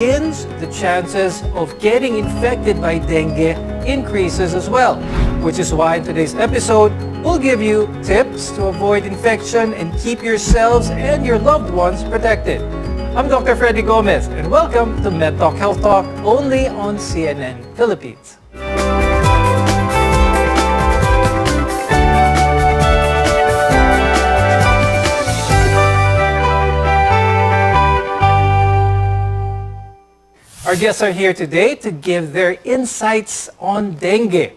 the chances of getting infected by dengue increases as well. Which is why in today's episode, we'll give you tips to avoid infection and keep yourselves and your loved ones protected. I'm Dr. Freddy Gomez, and welcome to MedTalk Health Talk, only on CNN Philippines. Our guests are here today to give their insights on dengue.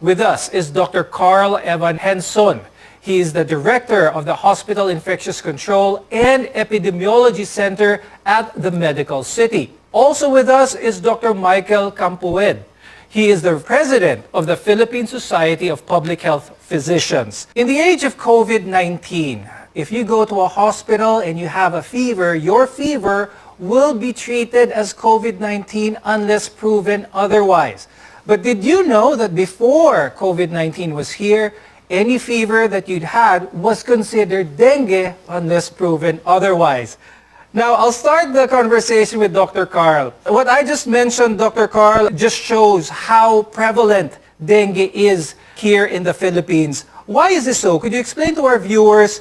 With us is Dr. Carl Evan Henson. He is the director of the Hospital Infectious Control and Epidemiology Center at the Medical City. Also with us is Dr. Michael Campued. He is the president of the Philippine Society of Public Health Physicians. In the age of COVID-19, if you go to a hospital and you have a fever, your fever will be treated as COVID-19 unless proven otherwise. But did you know that before COVID-19 was here, any fever that you'd had was considered dengue unless proven otherwise? Now, I'll start the conversation with Dr. Carl. What I just mentioned, Dr. Carl, just shows how prevalent dengue is here in the Philippines. Why is this so? Could you explain to our viewers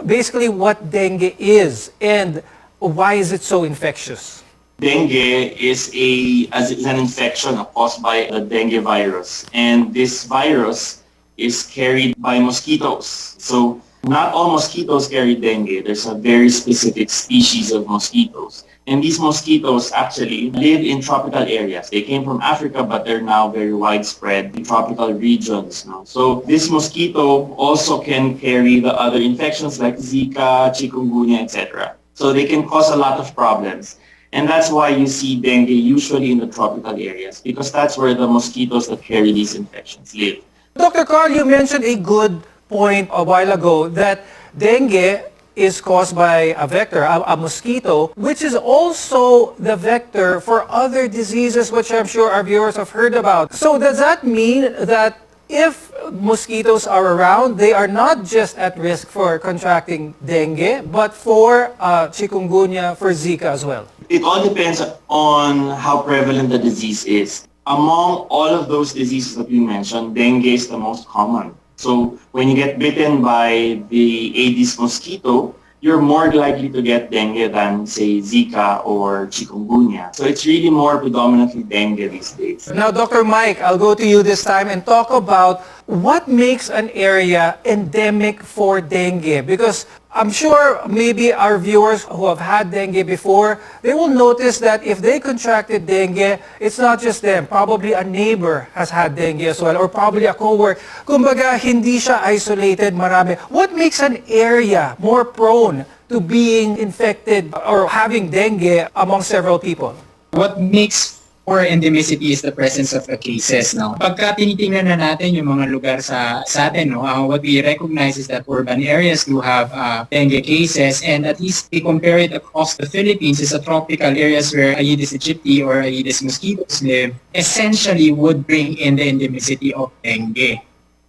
basically what dengue is and why is it so infectious? Dengue is an infection caused by the dengue virus, and this virus is carried by mosquitoes. So not all mosquitoes carry dengue. There's a very specific species of mosquitoes, and these mosquitoes actually live in tropical areas. They came from Africa, but they're now very widespread in tropical regions now. So this mosquito also can carry the other infections like Zika, chikungunya, etc. So they can cause a lot of problems. And that's why you see dengue usually in the tropical areas, because that's where the mosquitoes that carry these infections live. Dr. Carl, you mentioned a good point a while ago that dengue is caused by a vector, a mosquito, which is also the vector for other diseases which I'm sure our viewers have heard about. So does that mean that if mosquitoes are around, they are not just at risk for contracting dengue, but for chikungunya, for Zika as well? It all depends on how prevalent the disease is. Among all of those diseases that you mentioned, dengue is the most common. So when you get bitten by the Aedes mosquito, you're more likely to get dengue than, say, Zika or chikungunya. So it's really more predominantly dengue these days. Now, Dr. Mike, I'll go to you this time and talk about what makes an area endemic for dengue. Because I'm sure maybe our viewers who have had dengue before, they will notice that if they contracted dengue, it's not just them. Probably a neighbor has had dengue as well, or probably a coworker. Kumbaga, hindi siya isolated, marami. What makes an area more prone to being infected or having dengue among several people? What makes for endemicity is the presence of the cases. No? Pagka tinitingnan na natin yung mga lugar sa atin, no, what we recognize is that urban areas do have dengue cases, and at least we compare it across the Philippines is a tropical areas where Aedes aegypti or Aedes mosquitoes live, essentially would bring in the endemicity of dengue.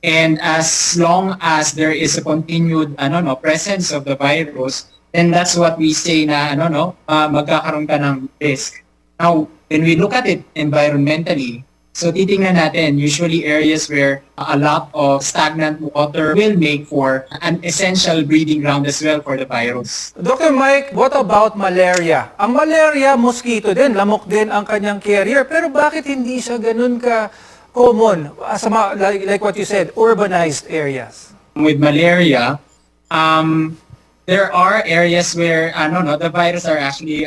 And as long as there is a continued presence of the virus, then that's what we say na magkakaroon ka ng risk. Now, when we look at it environmentally, so titingnan natin, usually areas where a lot of stagnant water will make for an essential breeding ground as well for the virus. Dr. Mike, what about malaria? Ang malaria, mosquito din, lamok din ang kanyang carrier, pero bakit hindi siya ganun ka-common, like what you said, urbanized areas? With malaria, there are areas where the virus are actually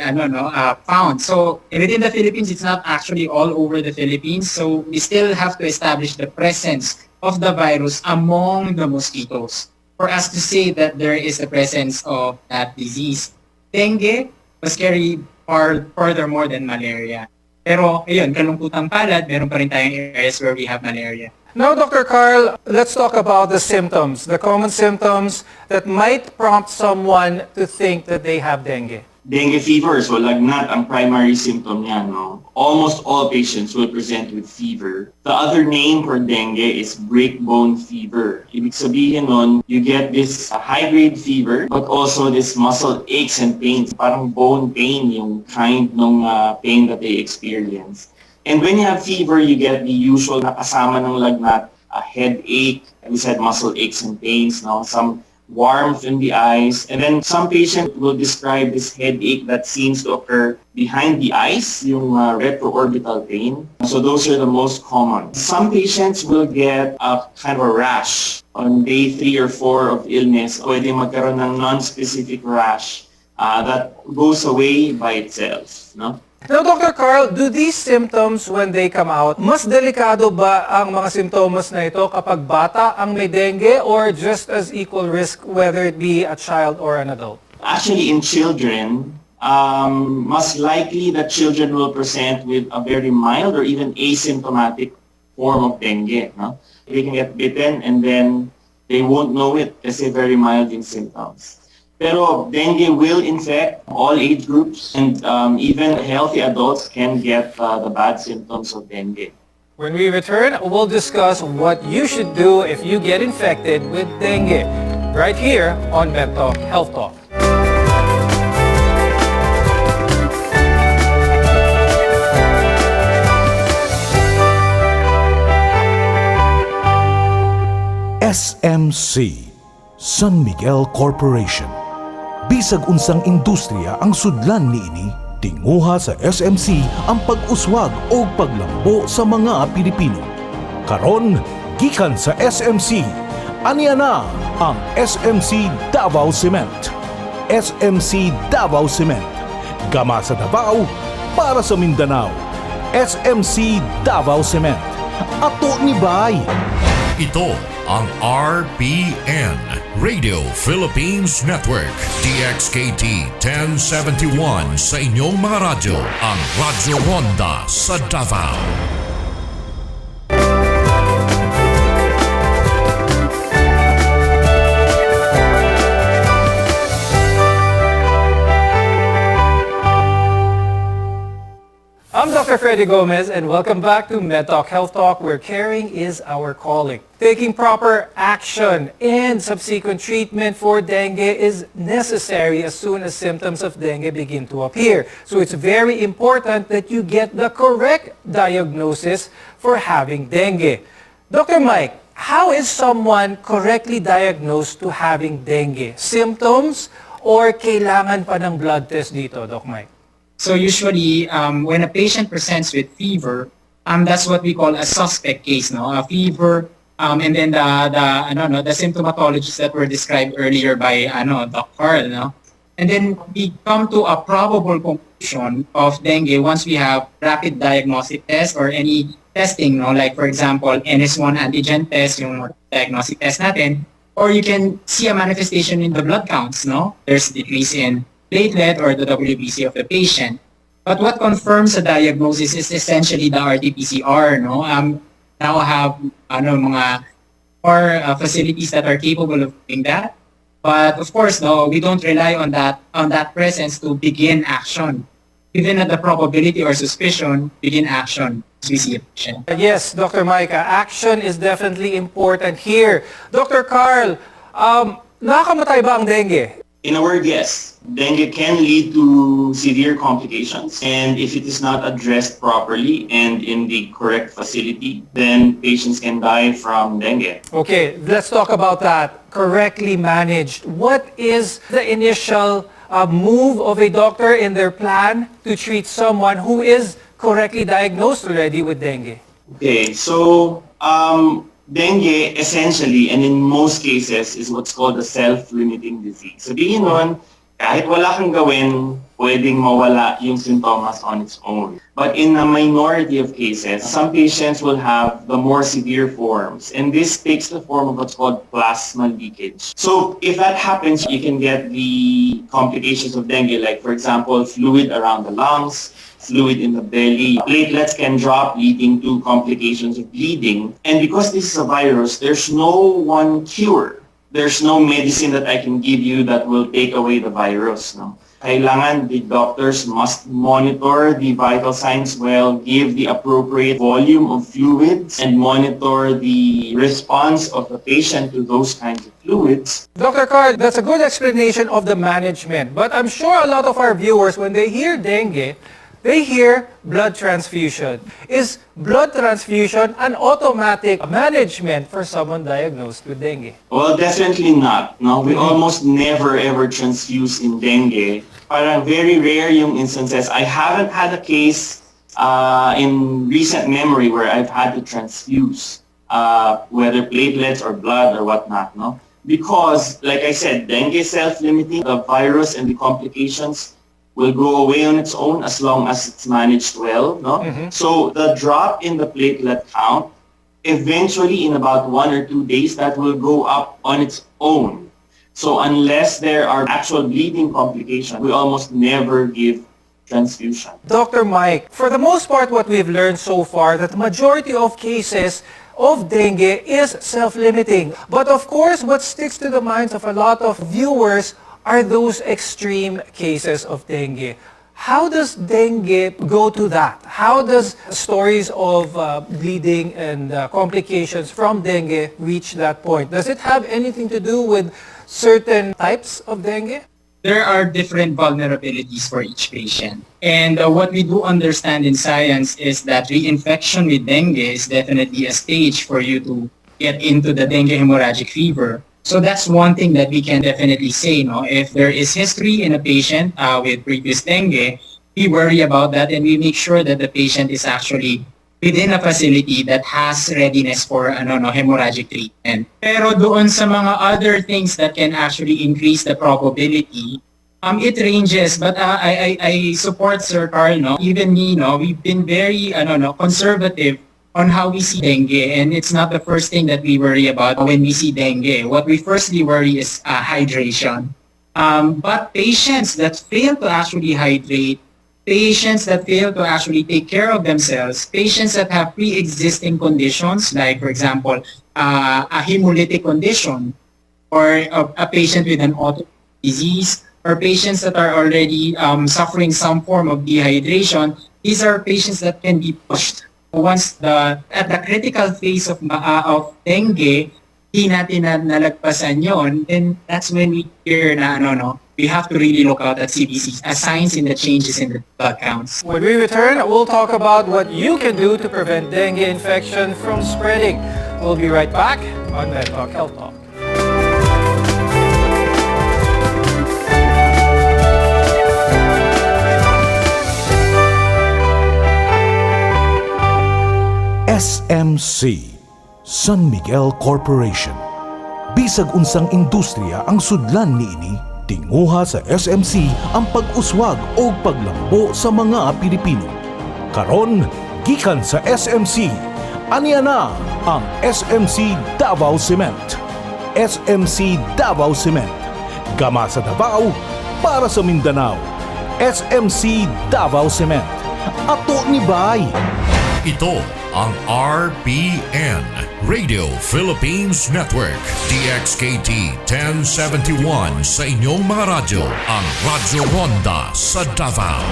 found. So within the Philippines, it's not actually all over the Philippines. So we still have to establish the presence of the virus among the mosquitoes for us to say that there is a presence of that disease. Dengue was carried furthermore than malaria. Pero ayun, kalungkutang palad, meron pa rin tayong areas where we have malaria. Now, Dr. Carl, let's talk about the symptoms, the common symptoms that might prompt someone to think that they have dengue. dengue fever, so lagnat ang primary symptom niya, no? Almost all patients will present with fever. The other name for dengue is breakbone fever. Ibig sabihin nun, you get this high-grade fever, but also this muscle aches and pains. Parang bone pain yung kind ng pain that they experience. And when you have fever, you get the usual na kasama ng lagnat, a headache, we said muscle aches and pains, no? Some warmth in the eyes, and then some patients will describe this headache that seems to occur behind the eyes, yung retroorbital pain. So those are the most common. Some patients will get a kind of a rash on day 3 or 4 of illness. Pwede magkaroon ng non-specific rash that goes away by itself, no? Now, Dr. Carl, do these symptoms when they come out, mas delikado ba ang mga simptomas na ito kapag bata ang may dengue or just as equal risk whether it be a child or an adult? Actually, in children, most likely that children will present with a very mild or even asymptomatic form of dengue. No? They can get bitten and then they won't know it kasi very mild in symptoms. Pero dengue will infect all age groups, and even healthy adults can get the bad symptoms of dengue. When we return, we'll discuss what you should do if you get infected with dengue, right here on MedTalk Health Talk. SMC, San Miguel Corporation. Bisag unsang industriya ang sudlan niini, tinguha sa SMC ang pag-uswag o paglambo sa mga Pilipino. Karon, gikan sa SMC, aniya na ang SMC Davao Cement. SMC Davao Cement, gama sa Davao para sa Mindanao. SMC Davao Cement, ato ni Bay. Ito ang RPN, Radio Philippines Network, DXKT 1071 sa inyong mga radyo, ang Radyo Ronda sa Davao. I'm Dr. Freddy Gomez, and welcome back to MedTalk Health Talk, where caring is our calling. Taking proper action and subsequent treatment for dengue is necessary as soon as symptoms of dengue begin to appear. So it's very important that you get the correct diagnosis for having dengue. Dr. Mike, how is someone correctly diagnosed to having dengue? Symptoms or kailangan pa ng blood test dito, Doc Mike? So usually, when a patient presents with fever, that's what we call a suspect case, no? A fever, and then the symptomatologies that were described earlier by Dr. Carl, no? And then we come to a probable conclusion of dengue once we have rapid diagnostic test or any testing, no? Like for example, NS1 antigen test, yung diagnostic test natin, or you can see a manifestation in the blood counts, no? There's decrease in platelet or the WBC of the patient. But what confirms the diagnosis is essentially the RT-PCR, no? Now have mga more facilities that are capable of doing that. But of course, no, we don't rely on that presence to begin action. Even at the probability or suspicion, begin action as we see a patient. Yes, Dr. Mike, action is definitely important here. Dr. Carl, nakakamatay ba ang dengue? In a word, yes. Dengue can lead to severe complications, and if it is not addressed properly and in the correct facility, then patients can die from dengue. Okay, let's talk about that. Correctly managed. What is the initial move of a doctor in their plan to treat someone who is correctly diagnosed already with dengue? Okay, so dengue essentially, and in most cases, is what's called a self-limiting disease. Sabihin nun, kahit wala kang gawin, pwedeng mawala yung symptoms on its own. But in a minority of cases, some patients will have the more severe forms, and this takes the form of what's called plasma leakage. So if that happens, you can get the complications of dengue, like for example, fluid around the lungs, fluid in the belly. Platelets can drop, leading to complications of bleeding. And because this is a virus, there's no one cure. There's no medicine that I can give you that will take away the virus. No? kailangan the doctors must monitor the vital signs well, give the appropriate volume of fluids, and monitor the response of the patient to those kinds of fluids. Dr. Carl, that's a good explanation of the management. But I'm sure a lot of our viewers, when they hear dengue, they hear blood transfusion. Is blood transfusion an automatic management for someone diagnosed with dengue? Well, definitely not. No, we almost never ever transfuse in dengue. Parang very rare yung instances. I haven't had a case in recent memory where I've had to transfuse, whether platelets or blood or whatnot. No, because like I said, dengue is self-limiting. The virus and the complications will go away on its own as long as it's managed well. No? So the drop in the platelet count, eventually in about 1 or 2 days, that will go up on its own. So unless there are actual bleeding complications, we almost never give transfusion. Dr. Mike, for the most part, what we've learned so far, that the majority of cases of dengue is self-limiting. But of course, what sticks to the minds of a lot of viewers are those extreme cases of dengue. How does dengue go to that? How does stories of bleeding and complications from dengue reach that point? Does it have anything to do with certain types of dengue? There are different vulnerabilities for each patient. And what we do understand in science is that reinfection with dengue is definitely a stage for you to get into the dengue hemorrhagic fever. So that's one thing that we can definitely say. No? If there is history in a patient with previous dengue, we worry about that and we make sure that the patient is actually within a facility that has readiness for hemorrhagic treatment. Pero doon sa mga other things that can actually increase the probability, it ranges. But I support Sir Carl. No? Even me, we've been very conservative on how we see dengue, and it's not the first thing that we worry about when we see dengue. What we firstly worry is hydration. But patients that fail to actually hydrate, patients that fail to actually take care of themselves, patients that have pre-existing conditions, like for example, a hemolytic condition, or a patient with an autoimmune disease, or patients that are already suffering some form of dehydration, these are patients that can be pushed. Once at the critical phase of dengue, di natin nalagpasan yon, then that's when we hear na we have to really look out at CBC as signs in the changes in the blood counts. When we return, we'll talk about what you can do to prevent dengue infection from spreading. We'll be right back on Med Talk Health Talk. SMC, San Miguel Corporation. Bisag unsang industriya ang sudlan niini, tinguha sa SMC ang pag-uswag o paglambo sa mga Pilipino. Karon, gikan sa SMC, aniya na ang SMC Davao Cement. SMC Davao Cement. Gama sa Davao, para sa Mindanao. SMC Davao Cement. Ato ni Bay. Ito ang RBN, Radio Philippines Network, DXKT 1071 sa inyong mga radyo, ang Radyo Ronda sa Davao.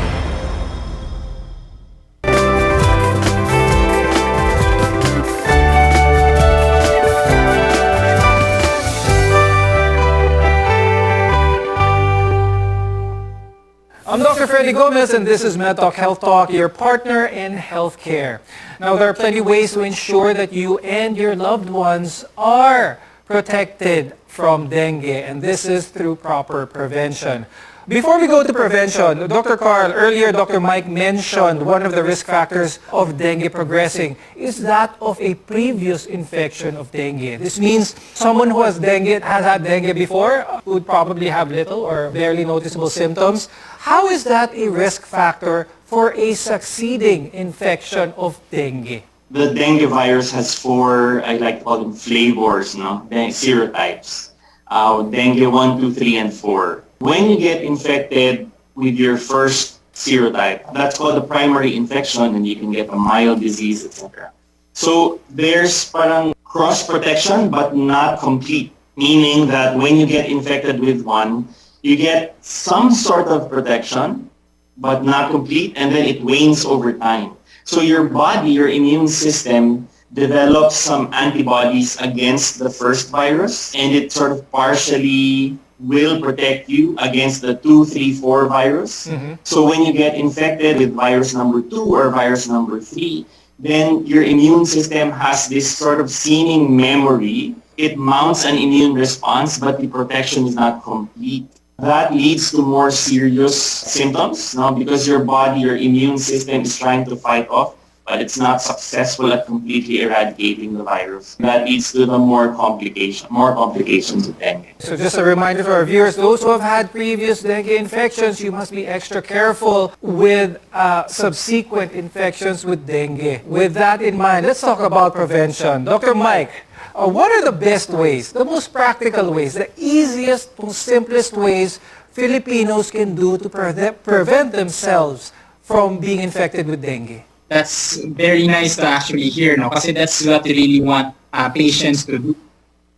I'm Dr. Freddy Gomez, and this is Med Talk Health Talk, your partner in healthcare. Now, there are plenty of ways to ensure that you and your loved ones are protected from dengue, and this is through proper prevention. Before we go to prevention, Dr. Carl, earlier Dr. Mike mentioned one of the risk factors of dengue progressing is that of a previous infection of dengue. This means someone who has had dengue before would probably have little or barely noticeable symptoms. How is that a risk factor for a succeeding infection of dengue? The dengue virus has 4, I like to call them flavors, serotypes. Dengue 1, 2, 3, and 4. When you get infected with your first serotype, that's called the primary infection, and you can get a mild disease, etc. So there's parang cross protection but not complete, meaning that when you get infected with one, you get some sort of protection, but not complete, and then it wanes over time. So your body, your immune system, develops some antibodies against the first virus, and it sort of partially will protect you against the 2, 3, 4 virus. So when you get infected with virus number 2 or virus number 3, then your immune system has this sort of seeming memory. It mounts an immune response, but the protection is not complete. That leads to more serious symptoms, no? Because your body, your immune system is trying to fight off, but it's not successful at completely eradicating the virus. That leads to the more complications of dengue. So just a reminder to our viewers, those who have had previous dengue infections, you must be extra careful with subsequent infections with dengue. With that in mind, let's talk about prevention. Dr. Mike, what are the best ways, the most practical ways, the easiest, most simplest ways Filipinos can do to prevent themselves from being infected with dengue? That's very nice to actually hear, no? Kasi that's what we really want patients to do.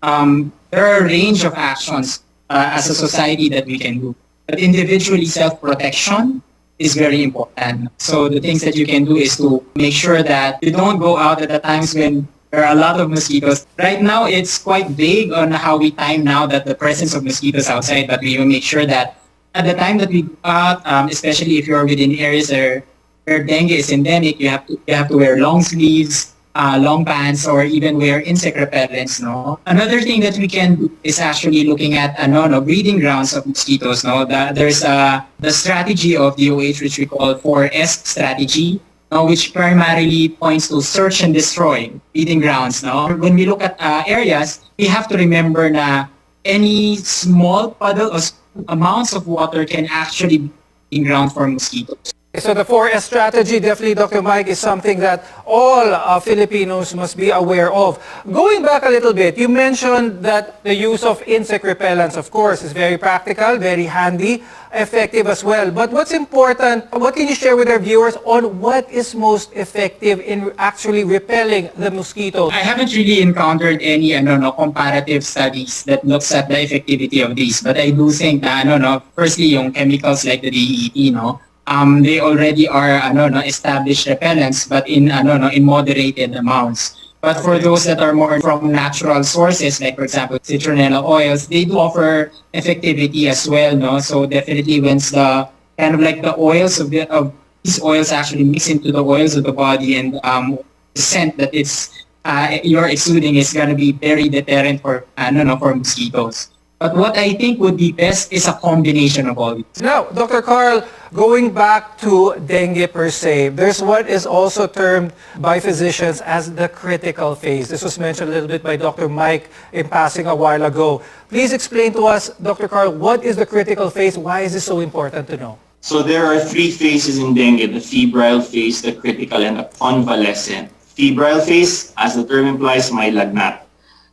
There are a range of actions as a society that we can do. But individually, self-protection is very important. So the things that you can do is to make sure that you don't go out at the times when there are a lot of mosquitoes. Right now, it's quite vague on how we time now that the presence of mosquitoes outside, but we will make sure that at the time that we go out, especially if you're within areas where dengue is endemic, you have to wear long sleeves, long pants, or even wear insect repellents. No. Another thing that we can do is actually looking at breeding grounds of mosquitoes. No, there's the strategy of DOH which we call 4S strategy, which primarily points to search and destroy breeding grounds. No, when we look at areas, we have to remember that any small puddle or amounts of water can actually be breeding ground for mosquitoes. So the 4S strategy, definitely, Dr. Mike, is something that all Filipinos must be aware of. Going back a little bit, you mentioned that the use of insect repellents, of course, is very practical, very handy, effective as well. But what's important, what can you share with our viewers on what is most effective in actually repelling the mosquitoes? I haven't really encountered any comparative studies that looks at the effectivity of these, but I do think that firstly yung chemicals like the DEET, they already are established repellents, but in moderated amounts. But for those that are more from natural sources, like for example citronella oils, they do offer effectivity as well. No, so definitely once the kind of like the oils of these oils actually mix into the oils of the body, and the scent that you're exuding is going to be very deterrent for for mosquitoes. But what I think would be best is a combination of all these. Now, Dr. Carl, going back to dengue per se, there's what is also termed by physicians as the critical phase. This was mentioned a little bit by Dr. Mike in passing a while ago. Please explain to us, Dr. Carl, what is the critical phase? Why is this so important to know? So there are 3 phases in dengue: the febrile phase, the critical, and the convalescent. Febrile phase, as the term implies, may lagnat.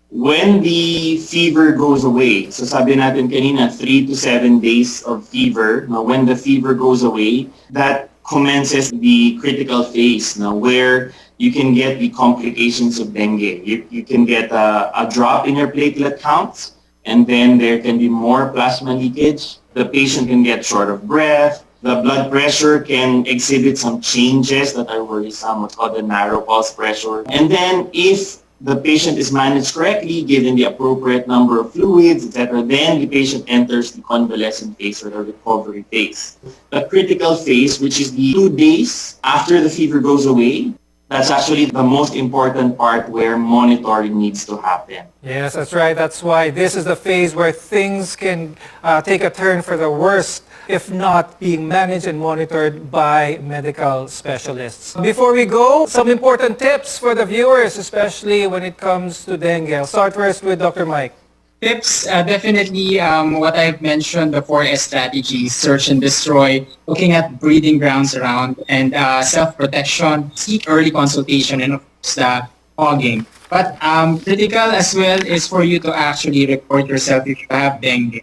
When the fever goes away, so sabi natin kanina, 3 to 7 days of fever. Now, when the fever goes away, that commences the critical phase, now where you can get the complications of dengue. You can get a drop in your platelet counts, and then there can be more plasma leakage. The patient can get short of breath. The blood pressure can exhibit some changes that are worrisome, what's called the narrow pulse pressure. And then if the patient is managed correctly, given the appropriate number of fluids, etc., then the patient enters the convalescent phase or the recovery phase. The critical phase, which is the 2 days after the fever goes away, that's actually the most important part where monitoring needs to happen. Yes, that's right. That's why this is the phase where things can take a turn for the worst if not being managed and monitored by medical specialists. Before we go, some important tips for the viewers, especially when it comes to dengue. I'll start first with Dr. Mike. Tips, definitely what I've mentioned, the 4S strategy, search and destroy, looking at breeding grounds around, and self-protection, seek early consultation, and of course the fogging. But critical as well is for you to actually report yourself if you have dengue.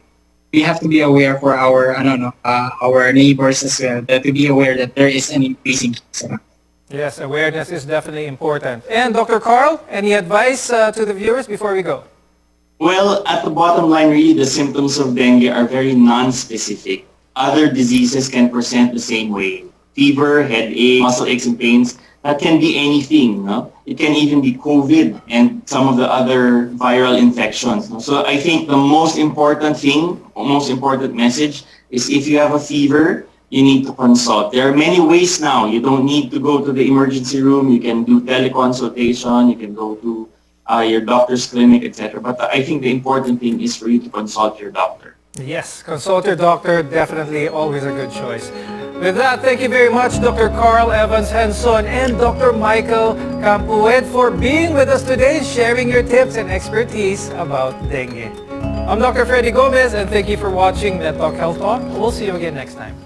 We have to be aware for our neighbors as well, to be aware that there is an increasing case. Yes, awareness is definitely important. And Dr. Carl, any advice to the viewers before we go? Well, at the bottom line, really, the symptoms of dengue are very non-specific. Other diseases can present the same way. Fever, headache, muscle aches and pains, that can be anything. No? It can even be COVID and some of the other viral infections. No? So I think the most important thing, most important message is if you have a fever, you need to consult. There are many ways now. You don't need to go to the emergency room. You can do teleconsultation. You can go to your doctor's clinic, etc. But I think the important thing is for you to consult your doctor. Yes, consult your doctor, definitely always a good choice. With that, thank you very much, Dr. Carl Evans Henson and Dr. Michael Campued for being with us today, sharing your tips and expertise about dengue. I'm Dr. Freddy Gomez, and thank you for watching Net Talk Health Talk. We'll see you again next time.